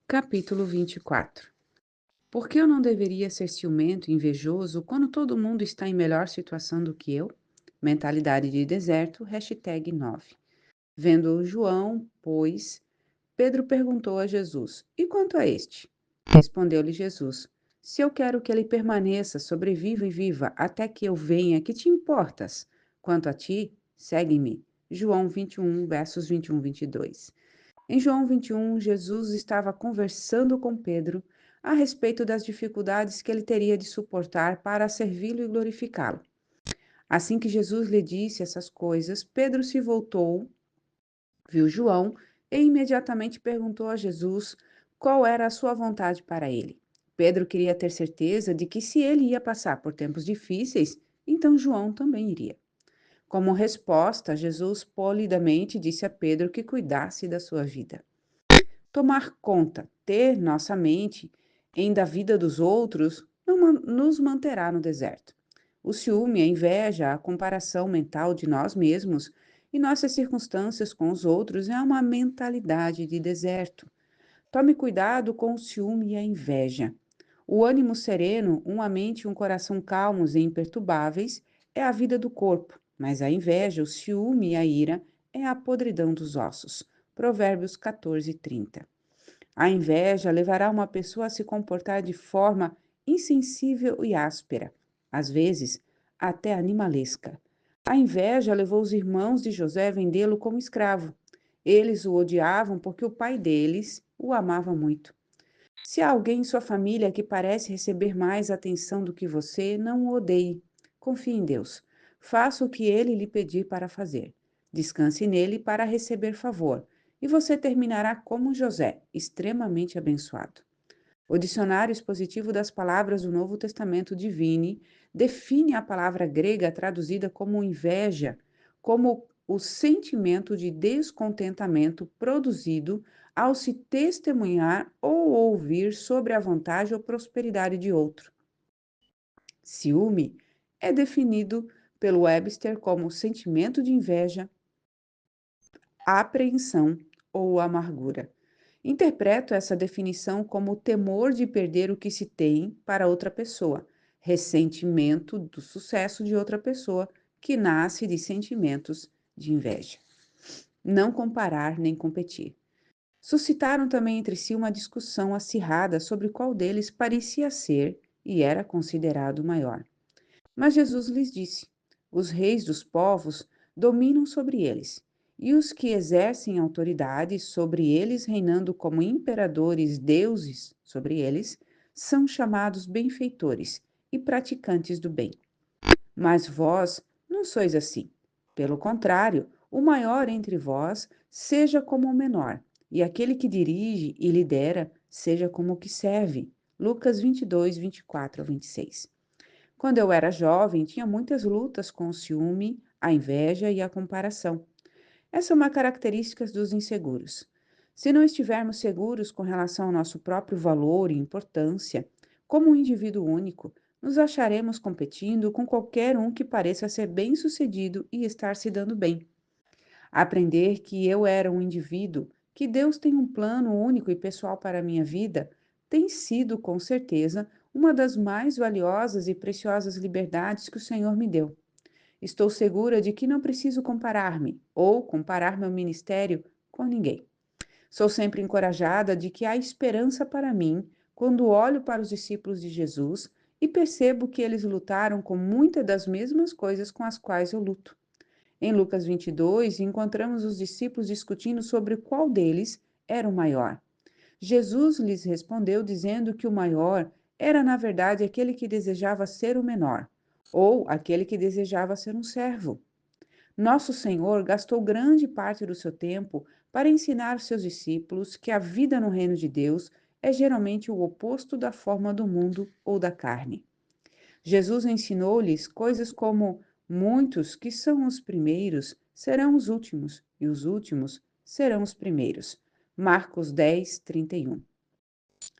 Capítulo 24. Por que eu não deveria ser ciumento e invejoso quando todo mundo está em melhor situação do que eu? Mentalidade de deserto, hashtag 9. Vendo João, pois, Pedro perguntou a Jesus: E quanto a este? Respondeu-lhe Jesus: Se eu quero que ele permaneça, sobreviva e viva, até que eu venha, que te importas? Quanto a ti, segue-me. João 21, versos 21 e 22. Em João 21, Jesus estava conversando com Pedro a respeito das dificuldades que ele teria de suportar para servi-lo e glorificá-lo. Assim que Jesus lhe disse essas coisas, Pedro se voltou, viu João e imediatamente perguntou a Jesus qual era a sua vontade para ele. Pedro queria ter certeza de que se ele ia passar por tempos difíceis, então João também iria. Como resposta, Jesus polidamente disse a Pedro que cuidasse da sua vida. Tomar conta, ter nossa mente em da vida dos outros, não nos manterá no deserto. O ciúme, a inveja, a comparação mental de nós mesmos e nossas circunstâncias com os outros é uma mentalidade de deserto. Tome cuidado com o ciúme e a inveja. O ânimo sereno, uma mente e um coração calmos e imperturbáveis é a vida do corpo, mas a inveja, o ciúme e a ira é a podridão dos ossos. Provérbios 14:30. A inveja levará uma pessoa a se comportar de forma insensível e áspera, às vezes até animalesca. A inveja levou os irmãos de José a vendê-lo como escravo. Eles o odiavam porque o pai deles o amava muito. Se há alguém em sua família que parece receber mais atenção do que você, não o odeie. Confie em Deus. Faça o que ele lhe pedir para fazer. Descanse nele para receber favor. E você terminará como José, extremamente abençoado. O dicionário expositivo das palavras do Novo Testamento Divine define a palavra grega traduzida como inveja, como o sentimento de descontentamento produzido ao se testemunhar ou ouvir sobre a vantagem ou prosperidade de outro. Ciúme é definido pelo Webster como sentimento de inveja, apreensão ou amargura. Interpreto essa definição como o temor de perder o que se tem para outra pessoa, ressentimento do sucesso de outra pessoa, que nasce de sentimentos de inveja. Não comparar nem competir. Suscitaram também entre si uma discussão acirrada sobre qual deles parecia ser e era considerado maior. Mas Jesus lhes disse: Os reis dos povos dominam sobre eles, e os que exercem autoridade sobre eles, reinando como imperadores, deuses sobre eles, são chamados benfeitores e praticantes do bem. Mas vós não sois assim. Pelo contrário, o maior entre vós seja como o menor, e aquele que dirige e lidera seja como o que serve. Lucas 22, 24 a 26. Quando eu era jovem, tinha muitas lutas com o ciúme, a inveja e a comparação. Essa é uma característica dos inseguros. Se não estivermos seguros com relação ao nosso próprio valor e importância, como um indivíduo único, nos acharemos competindo com qualquer um que pareça ser bem-sucedido e estar se dando bem. Aprender que eu era um indivíduo, que Deus tem um plano único e pessoal para a minha vida, tem sido, com certeza, uma das mais valiosas e preciosas liberdades que o Senhor me deu. Estou segura de que não preciso comparar-me ou comparar meu ministério com ninguém. Sou sempre encorajada de que há esperança para mim quando olho para os discípulos de Jesus e percebo que eles lutaram com muitas das mesmas coisas com as quais eu luto. Em Lucas 22, encontramos os discípulos discutindo sobre qual deles era o maior. Jesus lhes respondeu dizendo que o maior era, na verdade, aquele que desejava ser o menor, ou aquele que desejava ser um servo. Nosso Senhor gastou grande parte do seu tempo para ensinar aos seus discípulos que a vida no reino de Deus é geralmente o oposto da forma do mundo ou da carne. Jesus ensinou-lhes coisas como: muitos que são os primeiros serão os últimos, e os últimos serão os primeiros. Marcos 10, 31.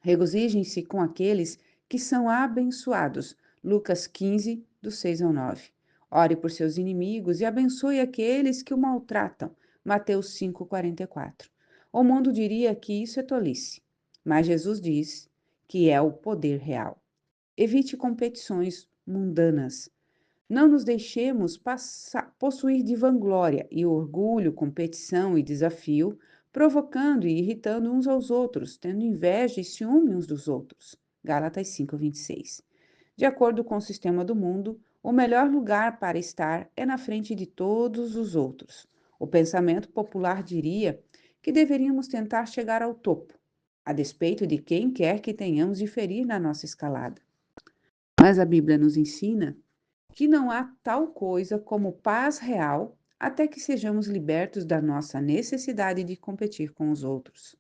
Regozijem-se com aqueles que são abençoados. Lucas 15, do 6 ao 9. Ore por seus inimigos e abençoe aqueles que o maltratam. Mateus 5, 44. O mundo diria que isso é tolice. Mas Jesus diz que é o poder real. Evite competições mundanas. Não nos deixemos possuir de vanglória e orgulho, competição e desafio, provocando e irritando uns aos outros, tendo inveja e ciúme uns dos outros. Gálatas 5:26. De acordo com o sistema do mundo, o melhor lugar para estar é na frente de todos os outros. O pensamento popular diria que deveríamos tentar chegar ao topo, a despeito de quem quer que tenhamos de ferir na nossa escalada. Mas a Bíblia nos ensina que não há tal coisa como paz real até que sejamos libertos da nossa necessidade de competir com os outros.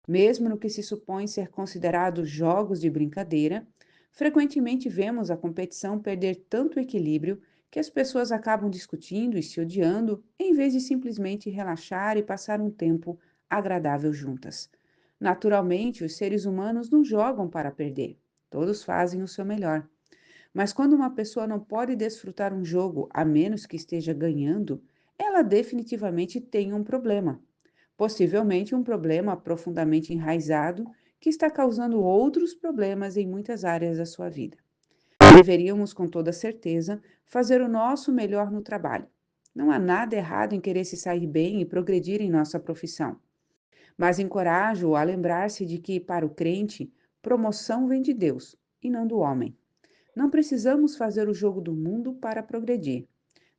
Mesmo no que se supõe ser considerados jogos de brincadeira, frequentemente vemos a competição perder tanto equilíbrio que as pessoas acabam discutindo e se odiando em vez de simplesmente relaxar e passar um tempo agradável juntas. Naturalmente, os seres humanos não jogam para perder, todos fazem o seu melhor. Mas quando uma pessoa não pode desfrutar um jogo a menos que esteja ganhando, ela definitivamente tem um problema. Possivelmente um problema profundamente enraizado que está causando outros problemas em muitas áreas da sua vida. Deveríamos, com toda certeza, fazer o nosso melhor no trabalho. Não há nada errado em querer se sair bem e progredir em nossa profissão, mas encorajo-o a lembrar-se de que, para o crente, promoção vem de Deus e não do homem. Não precisamos fazer o jogo do mundo para progredir.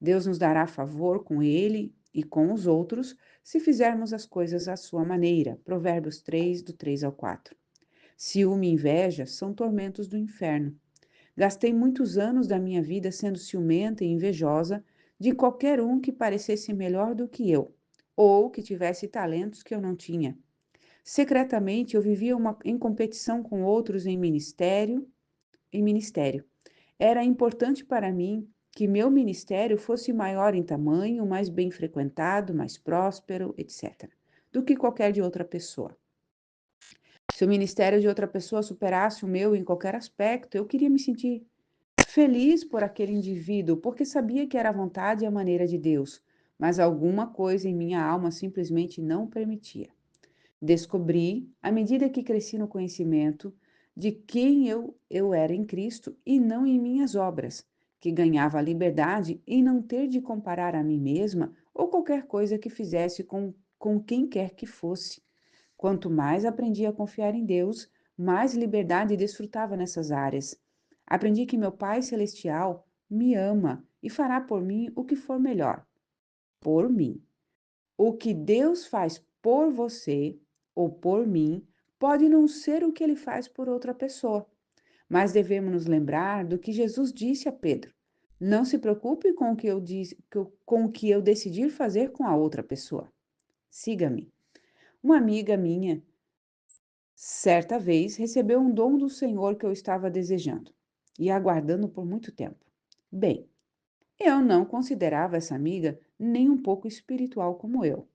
Deus nos dará favor com ele e com os outros se fizermos as coisas à sua maneira. Provérbios 3, do 3 ao 4. Ciúme e inveja são tormentos do inferno. Gastei muitos anos da minha vida sendo ciumenta e invejosa de qualquer um que parecesse melhor do que eu, ou que tivesse talentos que eu não tinha. Secretamente, eu vivia em competição com outros em ministério. Era importante para mim que meu ministério fosse maior em tamanho, mais bem frequentado, mais próspero, etc., do que qualquer de outra pessoa. Se o ministério de outra pessoa superasse o meu em qualquer aspecto, eu queria me sentir feliz por aquele indivíduo, porque sabia que era a vontade e a maneira de Deus, mas alguma coisa em minha alma simplesmente não permitia. Descobri, à medida que cresci no conhecimento, de quem eu era em Cristo e não em minhas obras, que ganhava a liberdade em não ter de comparar a mim mesma ou qualquer coisa que fizesse com quem quer que fosse. Quanto mais aprendi a confiar em Deus, mais liberdade desfrutava nessas áreas. Aprendi que meu Pai Celestial me ama e fará por mim o que for melhor. Por mim. O que Deus faz por você ou por mim pode não ser o que ele faz por outra pessoa, mas devemos nos lembrar do que Jesus disse a Pedro: não se preocupe com o que com o que eu decidir fazer com a outra pessoa. Siga-me. Uma amiga minha, certa vez, recebeu um dom do Senhor que eu estava desejando e aguardando por muito tempo. Bem, eu não considerava essa amiga nem um pouco espiritual como eu.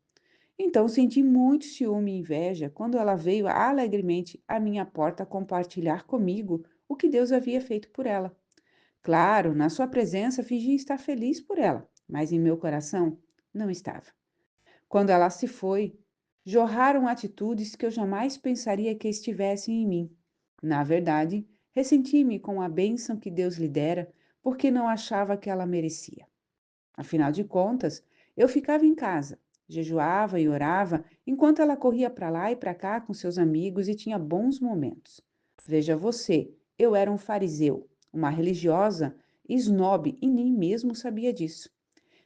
Então senti muito ciúme e inveja quando ela veio alegremente à minha porta compartilhar comigo o que Deus havia feito por ela. Claro, na sua presença fingi estar feliz por ela, mas em meu coração não estava. Quando ela se foi, jorraram atitudes que eu jamais pensaria que estivessem em mim. Na verdade, ressenti-me com a bênção que Deus lhe dera porque não achava que ela merecia. Afinal de contas, eu ficava em casa, jejuava e orava, enquanto ela corria para lá e para cá com seus amigos e tinha bons momentos. Veja você, eu era um fariseu, uma religiosa esnobe e nem mesmo sabia disso.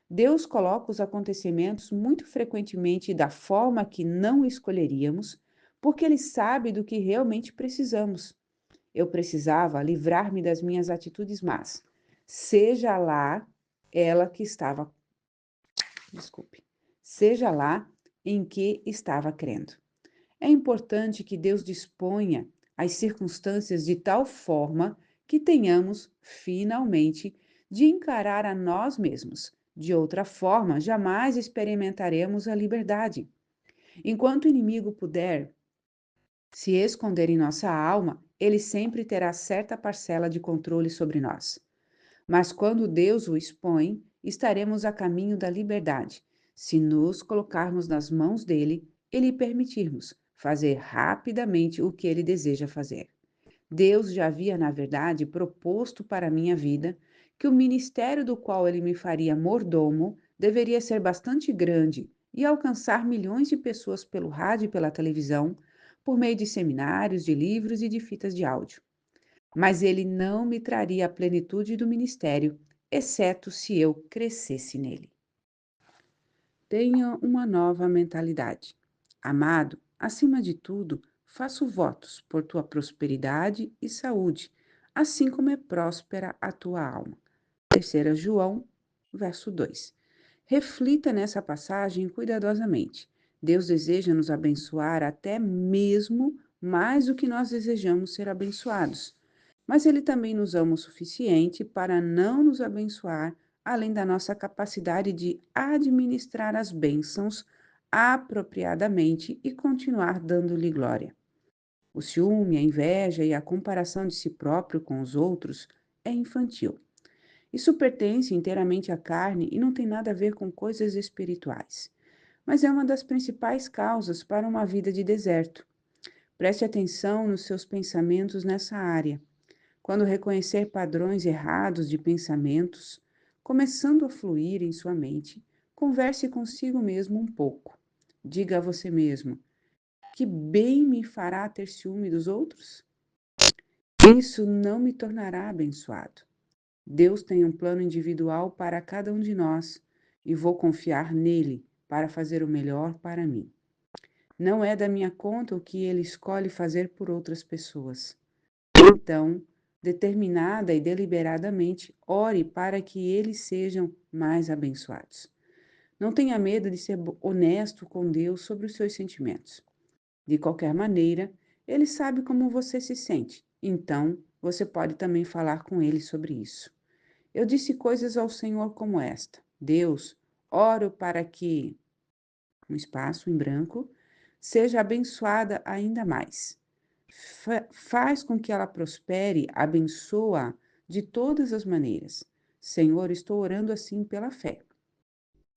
Deus coloca os acontecimentos muito frequentemente da forma que não escolheríamos, porque Ele sabe do que realmente precisamos. Eu precisava livrar-me das minhas atitudes más, seja lá ela que estava desculpe, seja lá em que estava crendo. É importante que Deus disponha as circunstâncias de tal forma que tenhamos, finalmente, de encarar a nós mesmos. De outra forma, jamais experimentaremos a liberdade. Enquanto o inimigo puder se esconder em nossa alma, ele sempre terá certa parcela de controle sobre nós. Mas quando Deus o expõe, estaremos a caminho da liberdade, se nos colocarmos nas mãos dele e lhe permitirmos fazer rapidamente o que ele deseja fazer. Deus já havia, na verdade, proposto para a minha vida que o ministério do qual ele me faria mordomo deveria ser bastante grande e alcançar milhões de pessoas pelo rádio e pela televisão, por meio de seminários, de livros e de fitas de áudio. Mas ele não me traria a plenitude do ministério, exceto se eu crescesse nele. Tenha uma nova mentalidade. Amado, acima de tudo, faço votos por tua prosperidade e saúde, assim como é próspera a tua alma. 3 João, verso 2. Reflita nessa passagem cuidadosamente. Deus deseja nos abençoar até mesmo mais do que nós desejamos ser abençoados. Mas Ele também nos ama o suficiente para não nos abençoar além da nossa capacidade de administrar as bênçãos apropriadamente e continuar dando-lhe glória. O ciúme, a inveja e a comparação de si próprio com os outros é infantil. Isso pertence inteiramente à carne e não tem nada a ver com coisas espirituais, mas é uma das principais causas para uma vida de deserto. Preste atenção nos seus pensamentos nessa área. Quando reconhecer padrões errados de pensamentos começando a fluir em sua mente, converse consigo mesmo um pouco. Diga a você mesmo: que bem me fará ter ciúme dos outros? Isso não me tornará abençoado. Deus tem um plano individual para cada um de nós e vou confiar nele para fazer o melhor para mim. Não é da minha conta o que ele escolhe fazer por outras pessoas. Então, determinada e deliberadamente, ore para que eles sejam mais abençoados. Não tenha medo de ser honesto com Deus sobre os seus sentimentos. De qualquer maneira, ele sabe como você se sente, então você pode também falar com ele sobre isso. Eu disse coisas ao Senhor como esta: Deus, oro para que, um espaço em branco, seja abençoada ainda mais. Faz com que ela prospere, abençoa de todas as maneiras. Senhor, estou orando assim pela fé.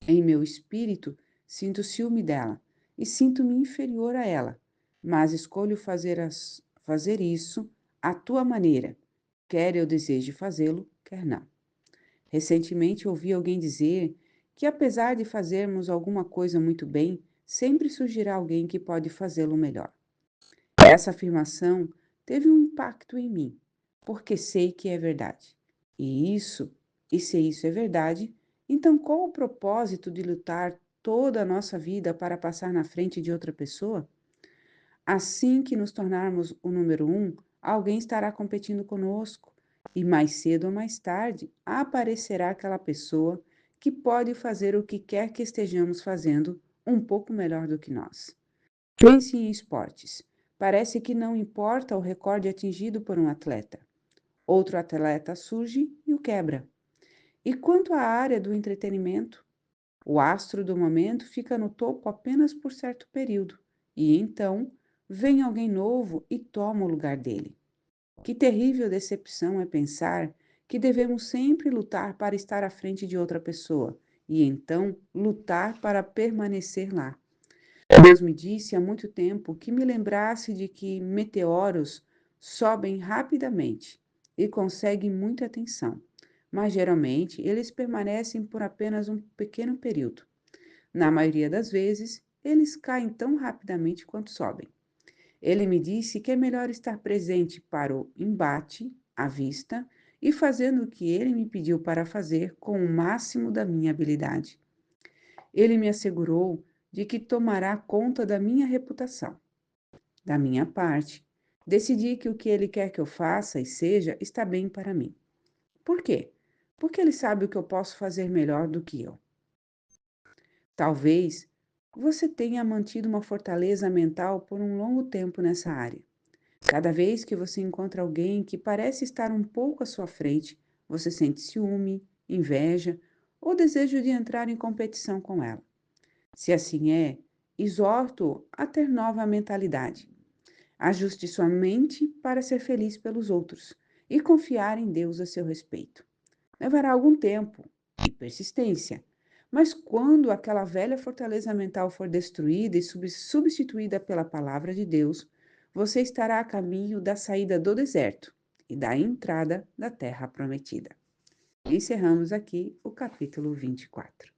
Em meu espírito, sinto ciúme dela e sinto-me inferior a ela, mas escolho fazer isso à tua maneira, quer eu deseje fazê-lo, quer não. Recentemente ouvi alguém dizer que, apesar de fazermos alguma coisa muito bem, sempre surgirá alguém que pode fazê-lo melhor. Essa afirmação teve um impacto em mim, porque sei que é verdade. E isso, e se isso é verdade, então qual o propósito de lutar toda a nossa vida para passar na frente de outra pessoa? Assim que nos tornarmos o número um, alguém estará competindo conosco, e mais cedo ou mais tarde aparecerá aquela pessoa que pode fazer o que quer que estejamos fazendo um pouco melhor do que nós. Pense em esportes. Parece que não importa o recorde atingido por um atleta. Outro atleta surge e o quebra. E quanto à área do entretenimento, o astro do momento fica no topo apenas por certo período, e então vem alguém novo e toma o lugar dele. Que terrível decepção é pensar que devemos sempre lutar para estar à frente de outra pessoa, e então lutar para permanecer lá. Deus me disse há muito tempo que me lembrasse de que meteoros sobem rapidamente e conseguem muita atenção, mas geralmente eles permanecem por apenas um pequeno período. Na maioria das vezes, eles caem tão rapidamente quanto sobem. Ele me disse que é melhor estar presente para o embate, à vista, e fazendo o que ele me pediu para fazer com o máximo da minha habilidade. Ele me assegurou de que tomará conta da minha reputação. Da minha parte, decidi que o que ele quer que eu faça e seja está bem para mim. Por quê? Porque ele sabe o que eu posso fazer melhor do que eu. Talvez você tenha mantido uma fortaleza mental por um longo tempo nessa área. Cada vez que você encontra alguém que parece estar um pouco à sua frente, você sente ciúme, inveja ou desejo de entrar em competição com ela. Se assim é, exorto a ter nova mentalidade. Ajuste sua mente para ser feliz pelos outros e confiar em Deus a seu respeito. Levará algum tempo e persistência, Mas quando aquela velha fortaleza mental for destruída e substituída pela palavra de Deus, você estará a caminho da saída do deserto e da entrada da terra prometida. Encerramos aqui o capítulo 24.